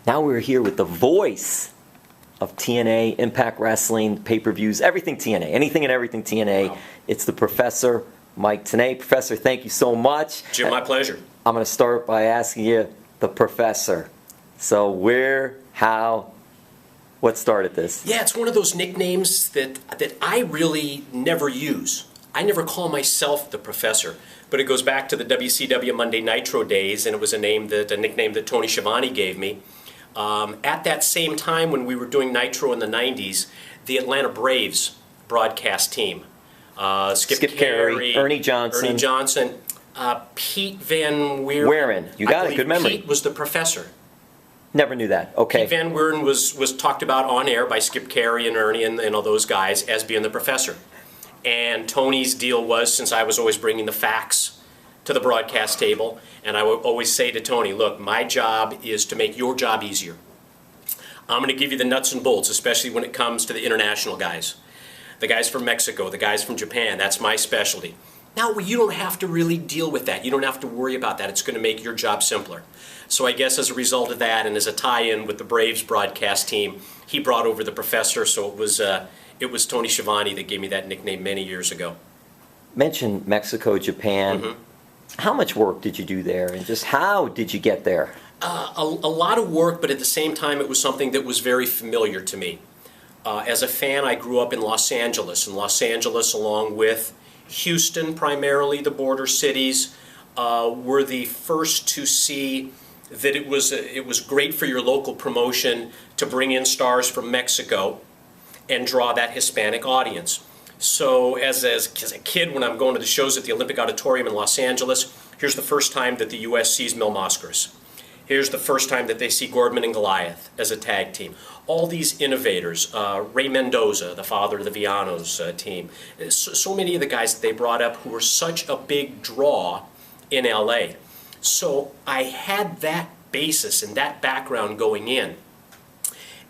Now we're here with the voice of TNA, Impact Wrestling, pay-per-views, everything TNA, anything and everything TNA. Wow. It's the Professor Mike Tenay. Professor, thank you so much. Jim, my pleasure. I'm going to start by asking you, the Professor. So where, how, what started this? Yeah, it's one of those nicknames that I really never use. I never call myself the Professor, but it goes back to the WCW Monday Nitro days, and it was a nickname that Tony Schiavone gave me. At that same time when we were doing Nitro in the 90s, the Atlanta Braves broadcast team, Skip Carey, Ernie Johnson, Pete Van Wieren. You got it, good memory. Pete was the Professor. Never knew that. Okay. Pete Van Wieren was talked about on air by Skip Carey and Ernie and all those guys as being the Professor. And Tony's deal was, since I was always bringing the facts to the broadcast table, and I would always say to Tony, look, my job is to make your job easier. I'm going to give you the nuts and bolts, especially when it comes to the international guys. The guys from Mexico, the guys from Japan, that's my specialty. Now, you don't have to really deal with that. You don't have to worry about that. It's going to make your job simpler. So I guess as a result of that, and as a tie-in with the Braves broadcast team, he brought over the Professor, so it was Tony Schiavone that gave me that nickname many years ago. Mentioned Mexico, Japan. Mm-hmm. How much work did you do there, and just how did you get there? A lot of work, but at the same time, it was something that was very familiar to me. As a fan, I grew up in Los Angeles, along with Houston, primarily the border cities, were the first to see that it was great for your local promotion to bring in stars from Mexico and draw that Hispanic audience. So as a kid, when I'm going to the shows at the Olympic Auditorium in Los Angeles, here's the first time that the U.S. sees Mil Mascaras. Here's the first time that they see Gordman and Goliath as a tag team. All these innovators, Ray Mendoza, the father of the Villanos team, so many of the guys that they brought up who were such a big draw in L.A. So I had that basis and that background going in.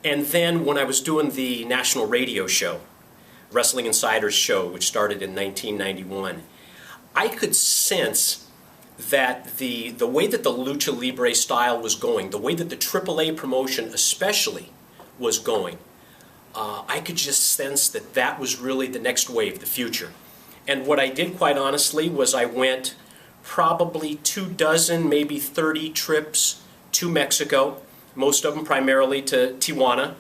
And then when I was doing the national radio show, Wrestling Insider's show, which started in 1991, I could sense that the way that the Lucha Libre style was going, the way that the AAA promotion especially was going, I could just sense that that was really the next wave, the future. And what I did, quite honestly, was I went probably 24, maybe 30 trips to Mexico, most of them primarily to Tijuana,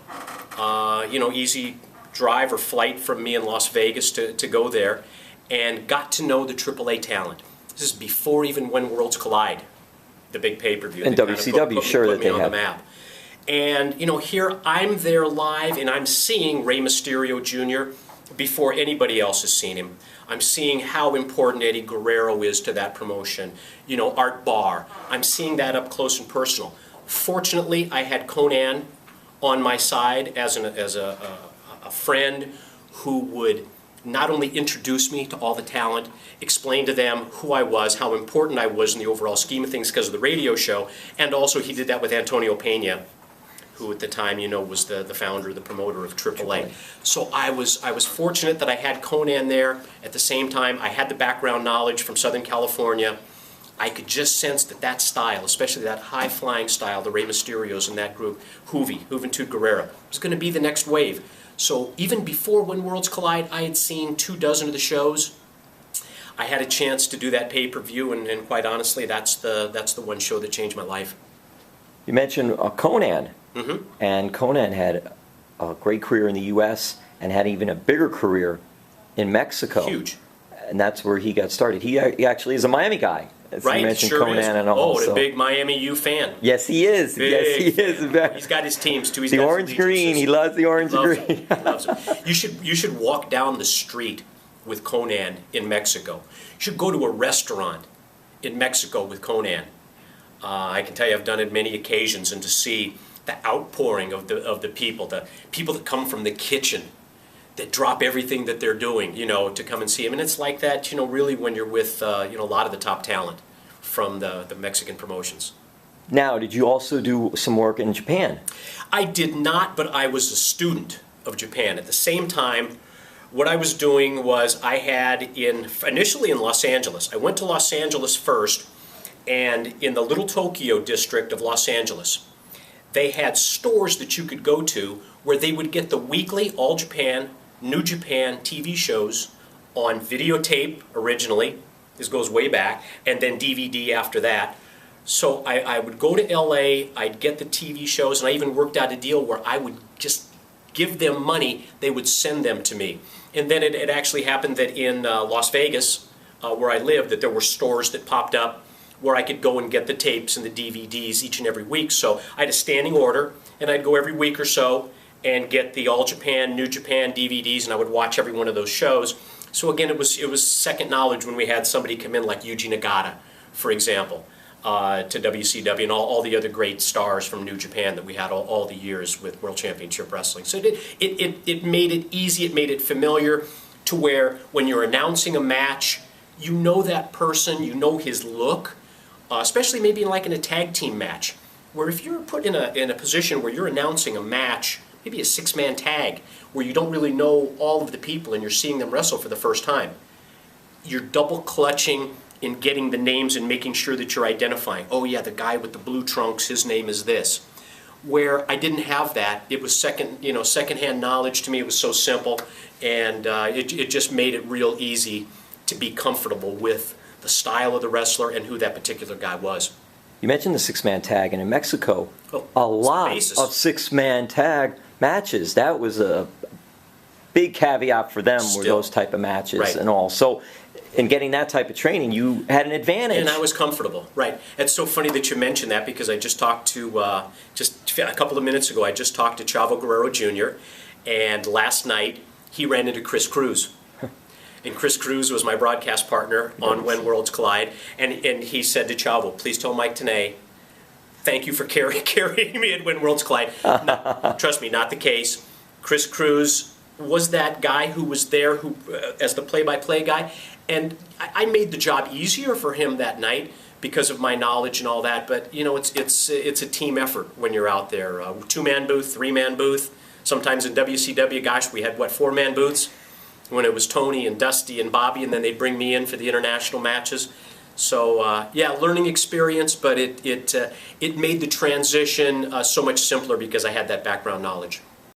easy drive or flight from me in Las Vegas to go there, and got to know the AAA talent. This is before even When Worlds Collide, the big pay-per-view. And WCW, sure that they have. On the map. And, here I'm there live, and I'm seeing Rey Mysterio Jr. before anybody else has seen him. I'm seeing how important Eddie Guerrero is to that promotion. Art Barr. I'm seeing that up close and personal. Fortunately, I had Conan on my side as a friend who would not only introduce me to all the talent, explain to them who I was, how important I was in the overall scheme of things because of the radio show, and also he did that with Antonio Pena, who at the time, was the founder, the promoter of AAA. So I was fortunate that I had Conan there. At the same time, I had the background knowledge from Southern California. I could just sense that style, especially that high-flying style, the Rey Mysterios in that group, Juventud Guerrera, was going to be the next wave. So even before When Worlds Collide, I had seen 24 of the shows. I had a chance to do that pay-per-view, and quite honestly, that's the one show that changed my life. You mentioned Conan, mm-hmm. and Conan had a great career in the U.S. and had even a bigger career in Mexico. Huge. And that's where he got started. He actually is a Miami guy. As right, you mentioned, sure Conan is. and all. A big Miami U fan. Yes, he is. Big yes, he is. He's got his teams too. He's the got orange green. He loves the orange green. He loves it. You should walk down the street with Conan in Mexico. You should go to a restaurant in Mexico with Conan. I can tell you, I've done it many occasions, and to see the outpouring of the people that come from the kitchen, that drop everything that they're doing, to come and see him. And it's like that, really when you're with, a lot of the top talent from the Mexican promotions. Now, did you also do some work in Japan? I did not, but I was a student of Japan. At the same time, what I was doing was I had initially in Los Angeles. I went to Los Angeles first, and in the Little Tokyo district of Los Angeles, they had stores that you could go to where they would get the weekly All Japan, New Japan TV shows on videotape originally. This goes way back, and then DVD after that. So I would go to LA, I'd get the TV shows, and I even worked out a deal where I would just give them money, they would send them to me. And then it actually happened that in Las Vegas, where I lived, that there were stores that popped up where I could go and get the tapes and the DVDs each and every week. So I had a standing order, and I'd go every week or so and get the All Japan, New Japan DVDs, and I would watch every one of those shows. So again, it was second knowledge when we had somebody come in like Yuji Nagata, for example, to WCW, and all the other great stars from New Japan that we had all the years with World Championship Wrestling. So it made it easy, it made it familiar to where when you're announcing a match, you know that person, you know his look, especially maybe like in a tag team match, where if you're put in a position where you're announcing a match, maybe a six-man tag, where you don't really know all of the people and you're seeing them wrestle for the first time, you're double clutching in getting the names and making sure that you're identifying. Oh yeah, the guy with the blue trunks, his name is this. Where I didn't have that, it was secondhand knowledge to me. It was so simple, and it just made it real easy to be comfortable with the style of the wrestler and who that particular guy was. You mentioned the six-man tag, and in Mexico, Oh, a lot basis. of six-man tag matches. That was a big caveat for them, were Still. those type of matches Right. and all. So in getting that type of training, you had an advantage. And I was comfortable, right. It's so funny that you mentioned that, because I just talked to, just a couple of minutes ago, I just talked to Chavo Guerrero Jr., and last night he ran into Chris Cruz. And Chris Cruz was my broadcast partner on When Worlds Collide, and he said to Chavo, please tell Mike Tenay, thank you for carrying me at When Worlds Collide. Trust me, not the case. Chris Cruz was that guy who was there who as the play-by-play guy, and I made the job easier for him that night because of my knowledge and all that. But you know, it's a team effort when you're out there. Two-man booth, three-man booth. Sometimes in WCW, gosh, we had what, four-man booths when it was Tony and Dusty and Bobby, and then they'd bring me in for the international matches. So yeah, learning experience, but it made the transition so much simpler because I had that background knowledge.